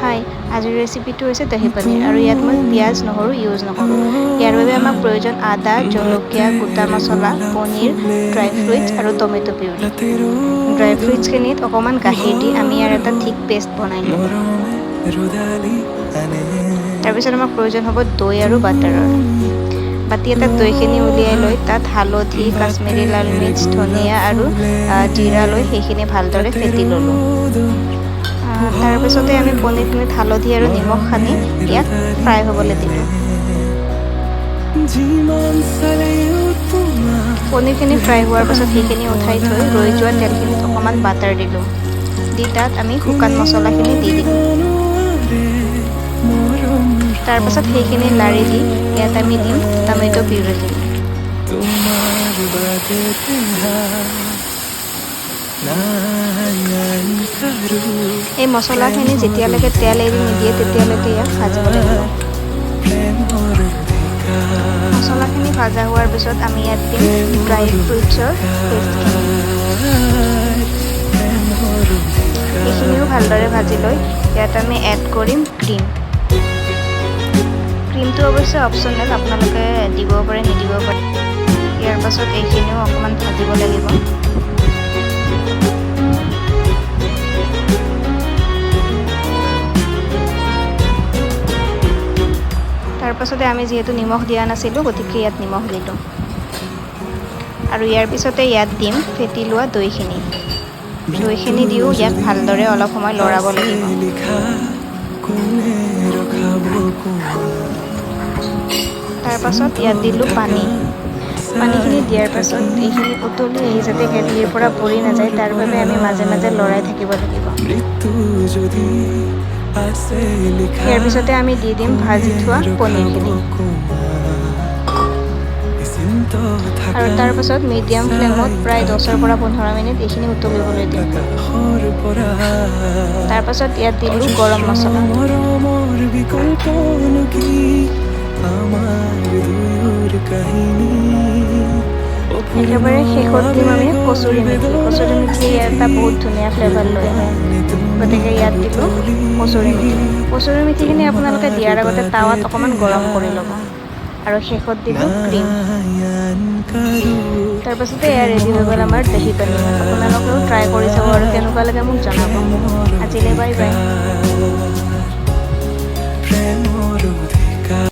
হাই, আজিৰ ৰেচিপিটো হৈছে দহি পনীৰ আৰু ইয়াত মই পিঁয়াজ নহৰু ইউজ নকৰোঁ। ইয়াৰ বাবে আমাক প্ৰয়োজন আদা, জলকীয়া, গোটা মছলা, পনীৰ, ড্ৰাই ফ্ৰুইটছ আৰু টমেটো পিউৰি। ড্ৰাই ফ্ৰুইটছখিনিত অকণমান গাখীৰ দি আমি ইয়াৰ এটা থিক পেষ্ট বনাই ল'ম। তাৰপিছত আমাক প্ৰয়োজন হ'ব দৈ আৰু বাটাৰৰ। বাতি এটাত দৈখিনি উলিয়াই লৈ তাত হালধি, কাশ্মীৰী লাল মিৰ্চ, ধনিয়া আৰু জিৰা লৈ সেইখিনি ভালদৰে ফেটি ল'লোঁ। তাৰপিছতে আমি পনীৰখিনিত হালধি আৰু নিমখ সানি ইয়াক ফ্ৰাই হ'বলৈ দিলোঁ। পনীৰখিনি ফ্ৰাই হোৱাৰ পাছত সেইখিনি উঠাই থৈ ৰৈ যোৱা তেলখিনিত অকণমান বাটাৰ দিলোঁ। দি তাত আমি শুকান মছলাখিনি দি দিলোঁ। তাৰপাছত সেইখিনি লাৰি দি ইয়াত আমি দিম টমেটো পিউৰিখিনি। এই মছলাখিনি যেতিয়ালৈকে তেল এৰি নিদিয়ে তেতিয়ালৈকে ইয়াক ভাজিব লাগিব। মছলাখিনি ভাজা হোৱাৰ পিছত আমি ইয়াত দিম ড্ৰাই ফ্ৰুইটছৰ পেষ্টখিনি। এইখিনিও ভালদৰে ভাজি লৈ ইয়াত আমি এড কৰিম ক্ৰীম। ক্ৰীমটো অৱশ্যে অপশ্যনেল, আপোনালোকে দিব পাৰে নিদিব পাৰে। ইয়াৰ পাছত এইখিনিও অকণমান ভাজিব লাগিব। তাৰপাছতে আমি যিহেতু নিমখ দিয়া নাছিলোঁ গতিকে ইয়াত নিমখ দিলোঁ। আৰু ইয়াৰ পিছতে ইয়াত দিম ফেটি লোৱা দৈখিনি। দৈখিনি দিও ইয়াক ভালদৰে অলপ সময় লৰাব লাগিব। তাৰপাছত ইয়াত দিলোঁ পানী। পানীখিনি দিয়াৰ পাছত এইখিনি উতলি আহি যাতে কেটলিৰ পৰা পৰি নাযায় তাৰ বাবে আমি মাজে মাজে লৰাই থাকিব লাগিব। ইয়াৰ পিছতে আমি দি দিম ভাজি থোৱা পনীৰখিনি। আৰু তাৰ পাছত মিডিয়াম ফ্লেমত প্ৰায় 10-ৰ পৰা 15 মিনিট এইখিনি উতলিবলৈ দিম। তাৰ পাছত ইয়াত দিলোঁ গৰম মছলা। একেবাৰে শেষত দিম আমি কচুৰি মেথি। কচুৰি মেথি এটা বহুত ধুনীয়া ফ্লেভাৰ লৈ আহে, গতিকে ইয়াত দিলোঁ কচুৰি মেথি। কচুৰি মেথিখিনি আপোনালোকে দিয়াৰ আগতে টাৱাত অকণমান গৰম কৰি ল'ব। আৰু শেষত দিলোঁ ক্ৰীম। তাৰপাছতে এয়া ৰেডি হৈ গ'ল আমাৰ দহি পনীৰ। আপোনালোকেও ট্ৰাই কৰি চাব আৰু কেনেকুৱা লাগে মোক জনাব। আজিলৈ বাই বাই।